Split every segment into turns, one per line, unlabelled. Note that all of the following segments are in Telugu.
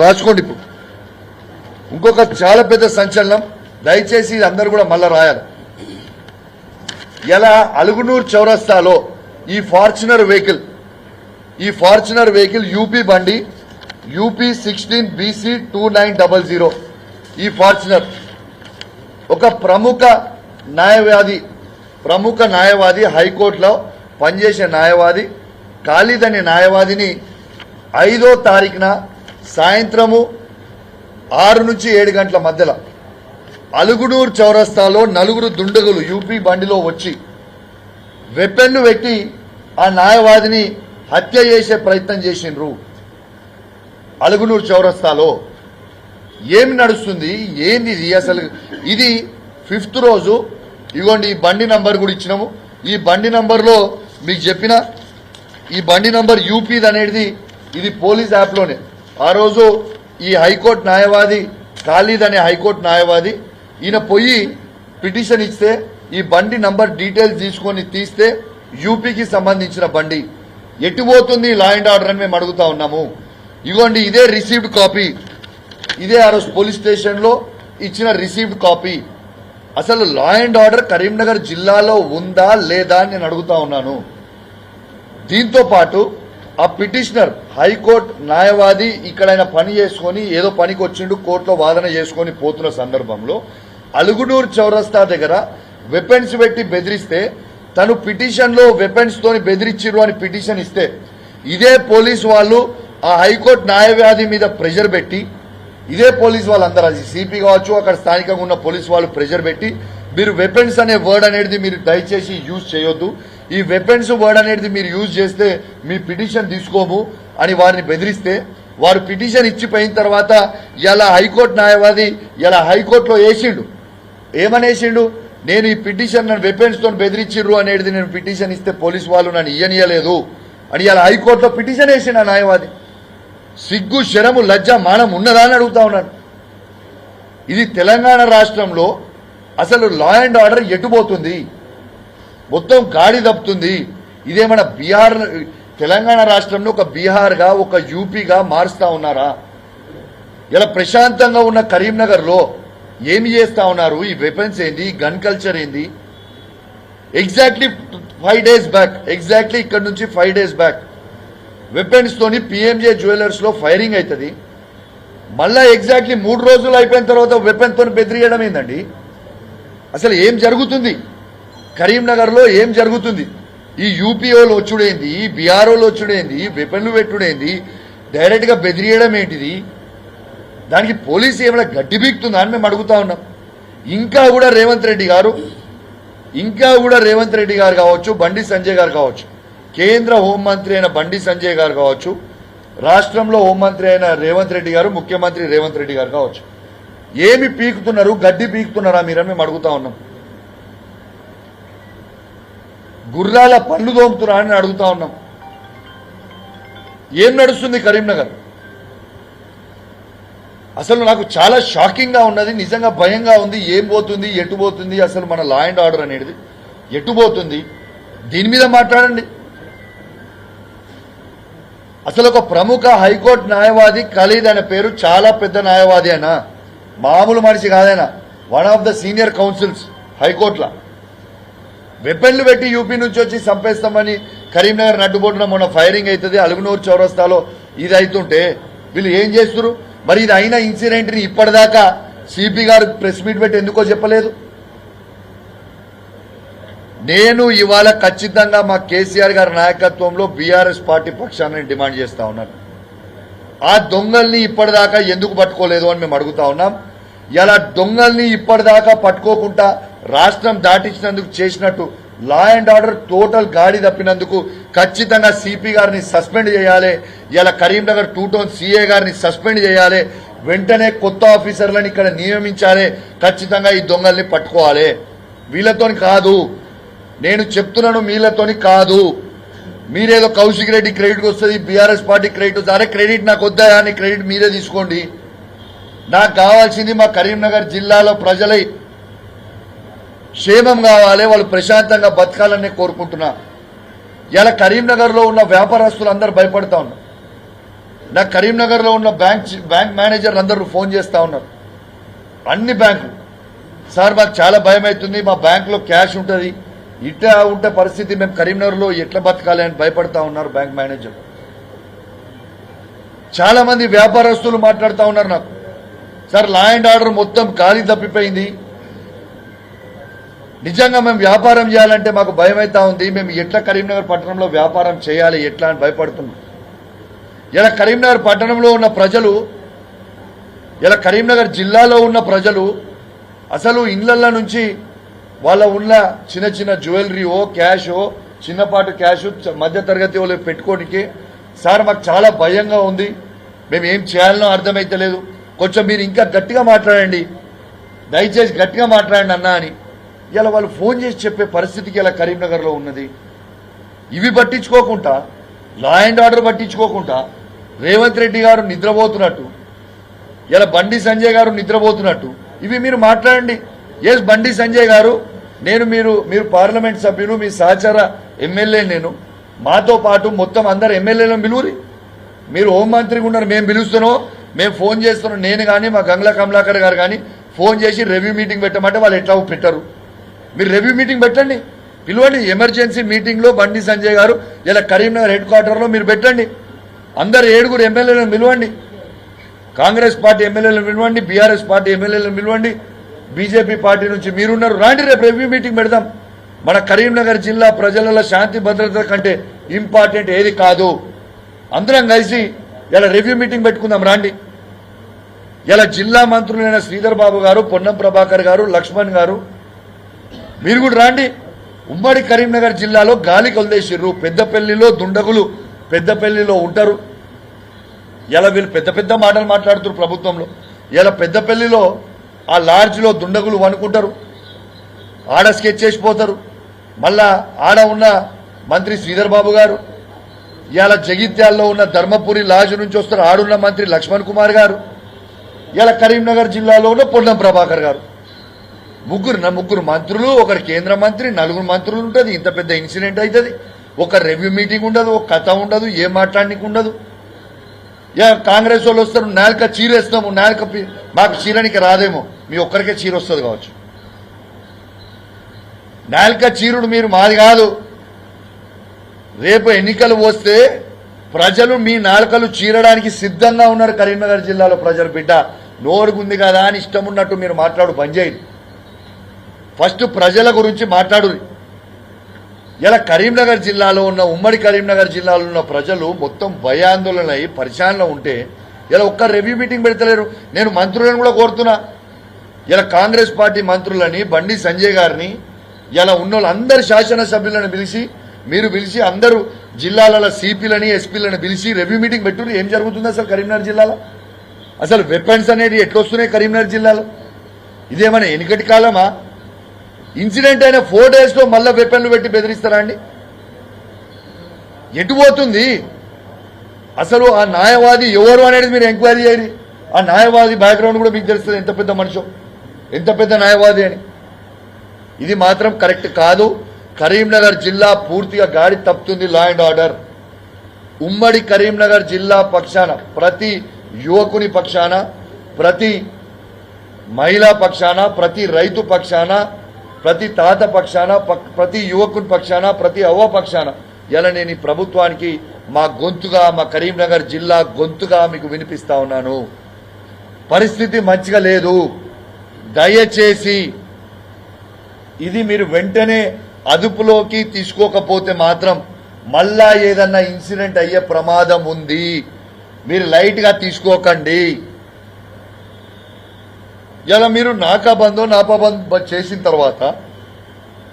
రాసుకోండి. ఇప్పుడు ఇంకొక చాలా పెద్ద సంచలనం, దయచేసి అందరూ కూడా మళ్ళా రాయాలి. ఇలా అలుగునూరు చౌరస్తాలో ఈ ఫార్చునర్ వెహికల్ యూపీ బండి యూపీ 16 BC 2900 ఈ ఫార్చునర్ ఒక ప్రముఖ న్యాయవాది హైకోర్టులో పనిచేసే న్యాయవాది ఖాళీద్ అనే న్యాయవాదిని 5వ తారీఖున సాయంత్రము 6 నుంచి 7 గంటల మధ్యలో అలుగునూరు చౌరస్తాలో 4 దుండగులు యూపీ బండిలో వచ్చి వెపన్ను పెట్టి ఆ న్యాయవాదిని హత్య చేసే ప్రయత్నం చేసిండ్రు. అలుగునూరు చౌరస్తాలో ఏమి నడుస్తుంది, ఏంది ఇది అసలు? ఇది 5th రోజు. ఇగోండి, ఈ బండి నంబర్ కూడా ఇచ్చినాము. ఈ బండి నంబర్లో మీకు చెప్పిన ఈ బండి నంబర్ యూపీది అనేది ఇది పోలీస్ యాప్లోనే. ఆ రోజు ఈ హైకోర్టు న్యాయవాది ఖాళీద్ అనే హైకోర్టు న్యాయవాది ఈయన పోయి పిటిషన్ ఇస్తే ఈ బండి నంబర్ డీటెయిల్స్ తీసుకొని తీస్తే యూపీకి సంబంధించిన బండి ఎటు పోతుంది లా అండ్ ఆర్డర్ అని మేము అడుగుతా ఉన్నాము. ఇగోండి, ఇదే రిసీవ్డ్ కాపీ, ఇదే ఆ రోజు పోలీస్ స్టేషన్లో ఇచ్చిన రిసీవ్డ్ కాపీ. అసలు లా అండ్ ఆర్డర్ కరీంనగర్ జిల్లాలో ఉందా లేదా అని నేను అడుగుతా ఉన్నాను. దీంతో పాటు ఆ పిటిషనర్ హైకోర్టు న్యాయవాది ఇక్కడ ఆయన పని చేసుకుని ఏదో పనికి వచ్చిండు, కోర్టులో వాదన చేసుకుని పోతున్న సందర్భంలో అలుగునూరు చౌరస్తా దగ్గర వెపన్స్ పెట్టి బెదిరిస్తే తను పిటిషన్ లో వెపన్స్ తోని బెదిరించిరు అని పిటిషన్ ఇస్తే ఇదే పోలీసు వాళ్ళు ఆ హైకోర్టు న్యాయవాది మీద ప్రెషర్ పెట్టి, ఇదే పోలీసు వాళ్ళందరూ అది సిపి కావచ్చు, అక్కడ స్థానికంగా ఉన్న పోలీసు వాళ్ళు ప్రెషర్ పెట్టి మీరు వెపన్స్ అనే వర్డ్ అనేది మీరు దయచేసి యూజ్ చేయొద్దు, ఈ వెపన్స్ వర్డ్ అనేది మీరు యూజ్ చేస్తే మీ పిటిషన్ తీసుకోము అని వారిని బెదిరిస్తే వారు పిటిషన్ ఇచ్చిపోయిన తర్వాత ఇలా హైకోర్టు న్యాయవాది ఇలా హైకోర్టులో వేసిండు. ఏమనేసిండు? నేను ఈ పిటిషన్ నన్ను వెపన్స్ తో బెదిరించిర్రు అనేది నేను పిటిషన్ ఇస్తే పోలీసు వాళ్ళు నన్ను ఇయ్యనియలేదు అని ఇలా హైకోర్టులో పిటిషన్ వేసిండు ఆ న్యాయవాది. సిగ్గు, శరము, లజ్జ, మానం ఉన్నదా అని అడుగుతా ఉన్నాను. ఇది తెలంగాణ రాష్ట్రంలో అసలు లా అండ్ ఆర్డర్ ఎటుపోతుంది, మొత్తం గాడి తప్పుతుంది. ఇదేమన్నా బీహార్, తెలంగాణ రాష్ట్రంలో ఒక బీహార్గా ఒక యూపీగా మారుస్తా ఉన్నారా? ఇలా ప్రశాంతంగా ఉన్న కరీంనగర్లో ఏమి చేస్తా ఉన్నారు? ఈ వెపన్స్ ఏంది, గన్ కల్చర్ ఏంది? ఎగ్జాక్ట్లీ 5 days బ్యాక్, ఎగ్జాక్ట్లీ ఇక్కడ నుంచి 5 days బ్యాక్ వెపన్స్ తోని పిఎంజే జ్యువెలర్స్ లో ఫైరింగ్ అవుతుంది. మళ్ళా ఎగ్జాక్ట్లీ 3 రోజులు అయిపోయిన తర్వాత వెపన్ తోని బెదిరియడం ఏందండి? అసలు ఏం జరుగుతుంది కరీంనగర్ లో? ఏం జరుగుతుంది? ఈ యూపీఓలు వచ్చుడేంది, ఈ బీఆర్ఓలు వచ్చుడేంది, వెపన్లు పెట్టుడేంది, డైరెక్ట్ గా బెదిరియడం ఏంటిది? దానికి పోలీసు ఏమైనా గడ్డి బీక్తుందా అని మేము అడుగుతా ఉన్నాం. ఇంకా కూడా రేవంత్ రెడ్డి గారు కావచ్చు, బండి సంజయ్ గారు కావచ్చు, కేంద్ర హోంమంత్రి అయిన బండి సంజయ్ గారు కావచ్చు, రాష్ట్రంలో హోంమంత్రి అయిన రేవంత్ రెడ్డి గారు, ముఖ్యమంత్రి రేవంత్ రెడ్డి గారు కావచ్చు, ఏమి పీకుతున్నారు? గడ్డి పీకుతున్నారా మీరని మేము అడుగుతా ఉన్నాం. గుర్రాల పళ్ళు దోముతున్నా అని అడుగుతా ఉన్నాం. ఏం నడుస్తుంది కరీంనగర్? అసలు నాకు చాలా షాకింగ్ గా ఉన్నది, నిజంగా భయంగా ఉంది. ఏం పోతుంది, ఎటు పోతుంది అసలు మన లా అండ్ ఆర్డర్ అనేది? ఎటు పోతుంది? దీని మీద మాట్లాడండి. అసలు ఒక ప్రముఖ హైకోర్టు న్యాయవాది ఖాళీద్ అనే పేరు, చాలా పెద్ద న్యాయవాది అయినా, మామూలు మనిషి కాదైనా, one of the senior counsels హైకోర్టులో వెపన్లు పెట్టి యూపీ నుంచి వచ్చి చంపేస్తామని కరీంనగర్ నడ్డుబొట్టున మొన్న ఫైరింగ్ అవుతుంది, అలుగునూరు చౌరస్తాలో ఇది అవుతుంటే వీళ్ళు ఏం చేస్తున్నారు? మరి ఇది అయిన ఇన్సిడెంట్ ని ఇప్పటిదాకా సిపి గారు ప్రెస్ మీట్ పెట్టి ఎందుకో చెప్పలేదు? నేను ఇవాళ ఖచ్చితంగా మా కేసీఆర్ గారి నాయకత్వంలో బీఆర్ఎస్ పార్టీ పక్షాన్ని డిమాండ్ చేస్తా ఉన్నాను. ఆ దొంగల్ని ఇప్పటిదాకా ఎందుకు పట్టుకోలేదు అని మేము అడుగుతా ఉన్నాం. ఇలా దొంగల్ని ఇప్పటిదాకా పట్టుకోకుండా రాష్ట్రం దాటించినందుకు చేసినట్టు లా అండ్ ఆర్డర్ టోటల్ గాడి తప్పినందుకు ఖచ్చితంగా సిపి గారిని సస్పెండ్ చేయాలి. ఇలా కరీంనగర్ 2 టౌన్ సిఏ గారిని సస్పెండ్ చేయాలి. వెంటనే కొత్త ఆఫీసర్లను ఇక్కడ నియమించాలి. ఖచ్చితంగా ఈ దొంగల్ని పట్టుకోవాలి. వీళ్ళతోని కాదు, నేను చెప్తున్నాను, వీళ్ళతోని కాదు. మీరేదో కౌశిక్ రెడ్డి క్రెడిట్ వస్తుంది, బీఆర్ఎస్ పార్టీ క్రెడిట్ వస్తుంది. అరే క్రెడిట్ నాకు వద్దా అని క్రెడిట్ మీరే తీసుకోండి. నాకు కావాల్సింది మా కరీంనగర్ జిల్లాలో ప్రజలై క్షేమం కావాలి, వాళ్ళు ప్రశాంతంగా బతకాలని కోరుకుంటున్నా. ఇలా కరీంనగర్ లో ఉన్న వ్యాపారస్తులు అందరూ భయపడతా ఉన్నారు. నాకు కరీంనగర్లో ఉన్న బ్యాంక్ మేనేజర్లు అందరూ ఫోన్ చేస్తూ ఉన్నారు, అన్ని బ్యాంకులు. సార్ మాకు చాలా భయం అవుతుంది, మా బ్యాంకులో క్యాష్ ఉంటుంది, ఇట్లా ఉంటే పరిస్థితి మేము కరీంనగర్లో ఎట్లా బతకాలి అని భయపడతా ఉన్నారు బ్యాంక్ మేనేజర్. చాలా మంది వ్యాపారస్తులు మాట్లాడుతూ ఉన్నారు నాకు, సార్ లా అండ్ ఆర్డర్ మొత్తం గాలి తప్పిపోయింది, నిజంగా మేము వ్యాపారం చేయాలంటే మాకు భయం అవుతా ఉంది, మేము ఎట్లా కరీంనగర్ పట్టణంలో వ్యాపారం చేయాలి ఎట్లా అని భయపడుతున్నాం. ఇలా కరీంనగర్ పట్టణంలో ఉన్న ప్రజలు, ఇలా కరీంనగర్ జిల్లాలో ఉన్న ప్రజలు అసలు ఇళ్లల్లో నుంచి వాళ్ళ ఉన్న చిన్న చిన్న జ్యువెలరీయో క్యాషో చిన్నపాటు క్యాష్ మధ్యతరగతి వాళ్ళు పెట్టుకోనికి సార్ మాకు చాలా భయంగా ఉంది, మేము ఏం చేయాలనో అర్థమైతలేదు, కొంచెం మీరు ఇంకా గట్టిగా మాట్లాడండి, దయచేసి గట్టిగా మాట్లాడండి అన్నా అని ఇలా వాళ్ళు ఫోన్ చేసి చెప్పే పరిస్థితికి ఇలా కరీంనగర్లో ఉన్నది. ఇవి పట్టించుకోకుండా, లా అండ్ ఆర్డర్ పట్టించుకోకుండా రేవంత్ రెడ్డి గారు నిద్రపోతున్నట్టు, ఇలా బండి సంజయ్ గారు నిద్రపోతున్నట్టు ఇవి మీరు మాట్లాడండి. ఎస్ బండి సంజయ్ గారు, మీరు పార్లమెంట్ సభ్యులు, మీ సహచర ఎమ్మెల్యే, నేను మాతో పాటు మొత్తం అందరు ఎమ్మెల్యేలను పిలువురి. మీరు హోంమంత్రిగా ఉన్నారు, మేము పిలుస్తున్నాం, మేము ఫోన్ చేస్తున్నాం, నేను కానీ మా గంగ్లా కమలాకర్ గారు కానీ ఫోన్ చేసి రివ్యూ మీటింగ్ పెట్టమంటే వాళ్ళు ఎట్లా పెట్టరు. మీరు రివ్యూ మీటింగ్ పెట్టండి, పిలవండి. ఎమర్జెన్సీ మీటింగ్లో బండి సంజయ్ గారు ఇలా కరీంనగర్ హెడ్ క్వార్టర్లో మీరు పెట్టండి. అందరు 7 ఎమ్మెల్యేలను పిలవండి, కాంగ్రెస్ పార్టీ ఎమ్మెల్యేలను పిలవండి, బీఆర్ఎస్ పార్టీ ఎమ్మెల్యేలను పిలవండి, బీజేపీ పార్టీ నుంచి మీరున్నారు, రాండి రేపు రివ్యూ మీటింగ్ పెడదాం. మన కరీంనగర్ జిల్లా ప్రజల శాంతి భద్రత కంటే ఇంపార్టెంట్ ఏది కాదు. అందరం కలిసి ఇలా రివ్యూ మీటింగ్ పెట్టుకుందాం రండి. ఇలా జిల్లా మంత్రులైన శ్రీధర్ బాబు గారు, పొన్నం ప్రభాకర్ గారు, లక్ష్మణ్ గారు మీరు కూడా రండి. ఉమ్మడి కరీంనగర్ జిల్లాలో గాలికి వదిలేసిర్రు. పెద్దపల్లిలో దుండగులు పెద్దపల్లిలో ఉంటారు. ఇలా వీళ్ళు పెద్ద పెద్ద మాటలు మాట్లాడుతారు ప్రభుత్వంలో. ఇలా పెద్దపల్లిలో ఆ లాడ్జ్లో దుండగులు వనుకుంటారు, ఆడ స్కెచ్ చేసిపోతారు. మళ్ళా ఆడ ఉన్న మంత్రి శ్రీధర్ బాబు గారు, ఇలా జగిత్యాల్లో ఉన్న ధర్మపురి లాడ్జ్ నుంచి వస్తారు, ఆడున్న మంత్రి లక్ష్మణ్ కుమార్ గారు, ఇలా కరీంనగర్ జిల్లాలో ఉన్న పొన్నం ప్రభాకర్ గారు. ముగ్గురు మంత్రులు, ఒకరు కేంద్ర మంత్రి, 4 మంత్రులు ఉంటుంది. ఇంత పెద్ద ఇన్సిడెంట్ అవుతుంది. ఒక రివ్యూ మీటింగ్ ఉండదు, ఒక కథ ఉండదు, ఏం మాట్లాడడానికి ఉండదు. కాంగ్రెస్ వాళ్ళు వస్తారు, నాలుక చీరేస్తాము, మాకు చీరనికి రాదేమో, మీ ఒక్కరికే చీర వస్తుంది కావచ్చు. నాలుక చీరుడు మీరు మాది కాదు. రేపు ఎన్నికలు వస్తే ప్రజలు మీ నాలుకలు చీరడానికి సిద్ధంగా ఉన్నారు. కరీంనగర్ జిల్లాలో ప్రజలు బిడ్డ నోరుగుంది కదా అని ఇష్టం ఉన్నట్టు మీరు మాట్లాడు బంద్ చేయండి. ఫస్ట్ ప్రజల గురించి మాట్లాడు. ఇలా కరీంనగర్ జిల్లాలో ఉన్న ఉమ్మడి కరీంనగర్ జిల్లాలో ఉన్న ప్రజలు మొత్తం భయాందోళన అయి పరిశానలో ఉంటే ఇలా ఒక్క రివ్యూ మీటింగ్ పెడతలేరు. నేను మంత్రులను కూడా కోరుతున్నా, ఇలా కాంగ్రెస్ పార్టీ మంత్రులని, బండి సంజయ్ గారిని, ఇలా ఉన్న వాళ్ళందరు శాసనసభ్యులను పిలిచి అందరూ జిల్లాల సిపిలని, ఎస్పీలను పిలిచి రివ్యూ మీటింగ్ పెట్టుకుని ఏం జరుగుతుంది అసలు కరీంనగర్ జిల్లాలో, అసలు వెపన్స్ అనేది ఎట్లొస్తున్నాయి కరీంనగర్ జిల్లాలో. ఇదేమైనా ఎన్నికటి కాలమా? ఇన్సిడెంట్ అయిన 4 డేస్లో మళ్ళీ వెపన్లు పెట్టి బెదిరిస్తారా అండి? ఎటు పోతుంది అసలు? ఆ న్యాయవాది ఎవరు అనేది మీరు ఎంక్వైరీ చేయండి. ఆ న్యాయవాది బ్యాక్గ్రౌండ్ కూడా మీకు తెలుస్తుంది, ఎంత పెద్ద మనిషో, ఎంత పెద్ద న్యాయవాది అని. ఇది మాత్రం కరెక్ట్ కాదు. కరీంనగర్ జిల్లా పూర్తిగా గాడి తప్పుతుంది లా అండ్ ఆర్డర్. ఉమ్మడి కరీంనగర్ జిల్లా పక్షాన, ప్రతి యువకుని పక్షాన, ప్రతి మహిళా పక్షాన, ప్రతి రైతు పక్షాన, ప్రతి తాత పక్షాన, ప్రతి యువకుని పక్షాన, ప్రతి అవ్వ పక్షాన ఇలా నేను ఈ ప్రభుత్వానికి మా గొంతుగా, మా కరీంనగర్ జిల్లా గొంతుగా మీకు వినిపిస్తా ఉన్నాను. పరిస్థితి మంచిగా లేదు. దయచేసి ఇది మీరు వెంటనే అదుపులోకి తీసుకోకపోతే మాత్రం మళ్ళా ఏదన్నా ఇన్సిడెంట్ అయ్యే ప్రమాదం ఉంది. మీరు లైట్గా తీసుకోకండి. ఇలా మీరు నాకాబందో నాపాబందో చేసిన తర్వాత,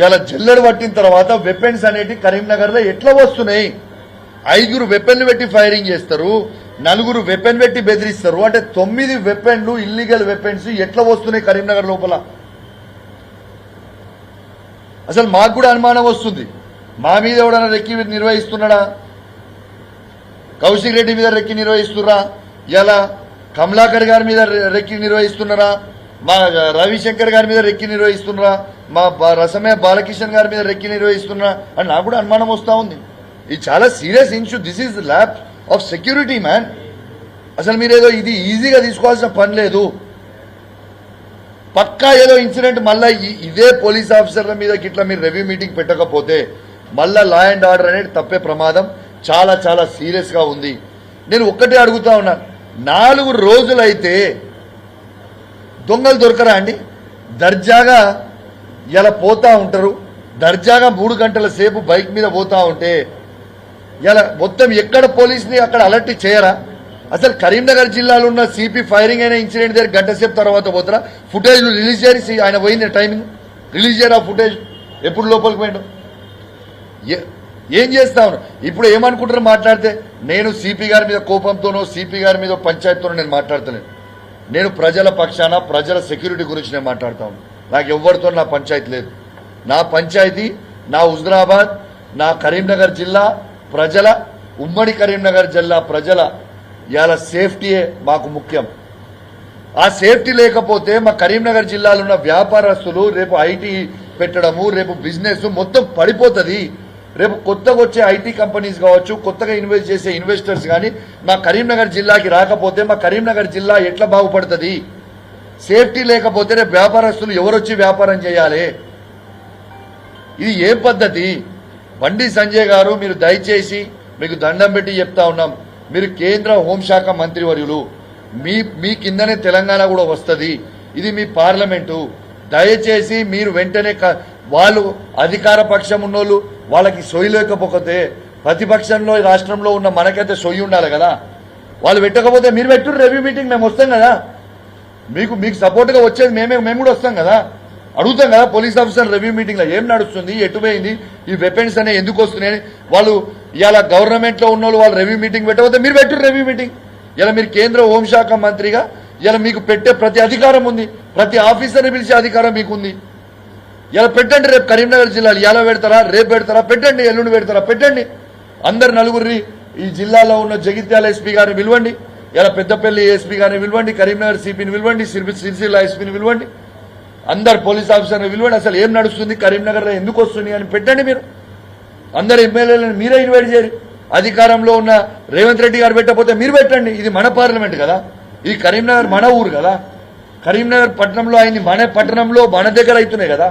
ఇలా జల్లెడు పట్టిన తర్వాత వెపన్స్ అనేటి కరీంనగర్లో ఎట్లా వస్తున్నాయి? 5 వెపన్లు పెట్టి ఫైరింగ్ చేస్తారు, 4 వెపన్ పెట్టి బెదిరిస్తారు. అంటే 9 వెపన్లు, ఇల్లీగల్ వెపన్స్ ఎట్లా వస్తున్నాయి కరీంనగర్ లోపల? అసలు మాకు కూడా అనుమానం వస్తుంది. మా మీద ఎవడన్నా రెక్కి నిర్వహిస్తున్నాడా? కౌశిక్ రెడ్డి మీద రెక్కి నిర్వహిస్తున్నారా? ఇలా కమలాకర్ గారి మీద రెక్కి నిర్వహిస్తున్నారా? మా రవిశంకర్ గారి మీద రెక్కి నిర్వహిస్తున్నారా? మా రసమే బాలకిషన్ గారి మీద రెక్కి నిర్వహిస్తున్నారా అని నాకు కూడా అనుమానం వస్తూ ఉంది. ఇది చాలా serious issue. This is lap of security man. అసలు మీరేదో ఇది ఈజీగా తీసుకోవాల్సిన పని లేదు. పక్కా ఏదో ఇన్సిడెంట్ మళ్ళీ ఇదే పోలీస్ ఆఫీసర్ల మీద ఇట్లా మీరు రివ్యూ మీటింగ్ పెట్టకపోతే మళ్ళా లా అండ్ ఆర్డర్ అనేది తప్పే ప్రమాదం చాలా చాలా సీరియస్గా ఉంది. నేను ఒక్కటే అడుగుతా ఉన్నాను, 4 రోజులైతే దొంగలు దొరకరా అండి? దర్జాగా ఇలా పోతా ఉంటారు, దర్జాగా 3 గంటల సేపు బైక్ మీద పోతా ఉంటే ఇలా మొత్తం ఎక్కడ పోలీసుని అక్కడ అలర్ట్ చేయరా? అసలు కరీంనగర్ జిల్లాలో ఉన్న సిపి ఫైరింగ్ అయిన ఇన్సిడెంట్ దగ్గర గంట సేపు తర్వాత పోతారా? ఫుటేజ్ రిలీజ్ చేసి ఆయన పోయిన టైమింగ్ రిలీజ్ చేయరా? ఫుటేజ్ ఎప్పుడు లోపలికి పోయిండు? ఏం చేస్తా ఉన్నా? ఇప్పుడు ఏమనుకుంటారో మాట్లాడితే నేను సిపి గారి మీద కోపంతోనో సిపి గారి మీద పంచాయతీతోనో నేను మాట్లాడతలేను. నేను ప్రజల పక్షాన ప్రజల సెక్యూరిటీ గురించి నేను మాట్లాడుతా ఉన్నాను. నాకు ఎవరితో నా పంచాయతీ లేదు. నా పంచాయతీ నా హుజురాబాద్, నా కరీంనగర్ జిల్లా ప్రజల, ఉమ్మడి కరీంనగర్ జిల్లా ప్రజల ఇవాళ సేఫ్టీయే మాకు ముఖ్యం. ఆ సేఫ్టీ లేకపోతే మా కరీంనగర్ జిల్లాలో ఉన్న వ్యాపారస్తులు రేపు ఐటీ పెట్టడము, రేపు బిజినెస్ మొత్తం పడిపోతుంది. రేపు కొత్తగా వచ్చే ఐటీ కంపెనీస్ కావచ్చు, కొత్తగా ఇన్వెస్ట్ చేసే ఇన్వెస్టర్స్ కానీ మా కరీంనగర్ జిల్లాకి రాకపోతే మా కరీంనగర్ జిల్లా ఎట్లా బాగుపడుతుంది? సేఫ్టీ లేకపోతే రేపు వ్యాపారస్తులు ఎవరొచ్చి వ్యాపారం చేయాలి? ఇది ఏ పద్ధతి? బండి సంజయ్ గారు, మీరు దయచేసి మీకు దండం పెట్టి చెప్తా ఉన్నాం, మీరు కేంద్ర హోంశాఖ మంత్రివర్యులు, మీ కిందనే తెలంగాణ కూడా వస్తుంది. ఇది మీ పార్లమెంటు. దయచేసి మీరు వెంటనే వాళ్ళు అధికార పక్షం ఉన్నోళ్ళు వాళ్ళకి సొయ్యి లేకపోతే ప్రతిపక్షంలో రాష్ట్రంలో ఉన్న మనకైతే సొయ్యి ఉండాలి కదా. వాళ్ళు పెట్టకపోతే మీరు పెట్టు రివ్యూ మీటింగ్, మేము వస్తాం కదా. మీకు సపోర్ట్గా వచ్చేది మేము కూడా వస్తాం కదా. అడుగుతాం కదా పోలీస్ ఆఫీసర్ రివ్యూ మీటింగ్లో ఏం నడుస్తుంది, ఎటుపోయింది, ఈ వెపన్స్ అనేవి ఎందుకు వస్తున్నాయని. వాళ్ళు ఇవాళ గవర్నమెంట్లో ఉన్న వాళ్ళు రివ్యూ మీటింగ్ పెట్టకపోతే మీరు పెట్టు రివ్యూ మీటింగ్. ఇలా మీరు కేంద్ర హోంశాఖ మంత్రిగా ఇలా మీకు పెట్టే ప్రతి అధికారం ఉంది, ప్రతి ఆఫీసర్ని పిలిచే అధికారం మీకుంది. ఇలా పెట్టండి. రేపు కరీంనగర్ జిల్లాలో ఇలా పెడతారా, రేపు పెడతారా, పెట్టండి. ఎల్లుండి పెడతారా, పెట్టండి. అందరు నలుగురి ఈ జిల్లాలో ఉన్న జగిత్యాల ఎస్పీ గారిని పిలవండి, ఇలా పెద్దపల్లి ఎస్పీ గారిని పిలవండి, కరీంనగర్ సిపిని పిలవండి, సిరిసిల్ల ఎస్పీని పిలవండి, అందరు పోలీస్ ఆఫీసర్ని పిలవండి. అసలు ఏం నడుస్తుంది కరీంనగర్లో, ఎందుకు వస్తుంది అని పెట్టండి. మీరు అందరు ఎమ్మెల్యేలను మీరే ఇన్వైట్ చేయరు. అధికారంలో ఉన్న రేవంత్ రెడ్డి గారు పెట్టకపోతే మీరు పెట్టండి. ఇది మన పార్లమెంట్ కదా, ఈ కరీంనగర్ మన ఊరు కదా. కరీంనగర్ పట్టణంలో అయింది మన పట్టణంలో మన దగ్గర అవుతున్నాయి కదా.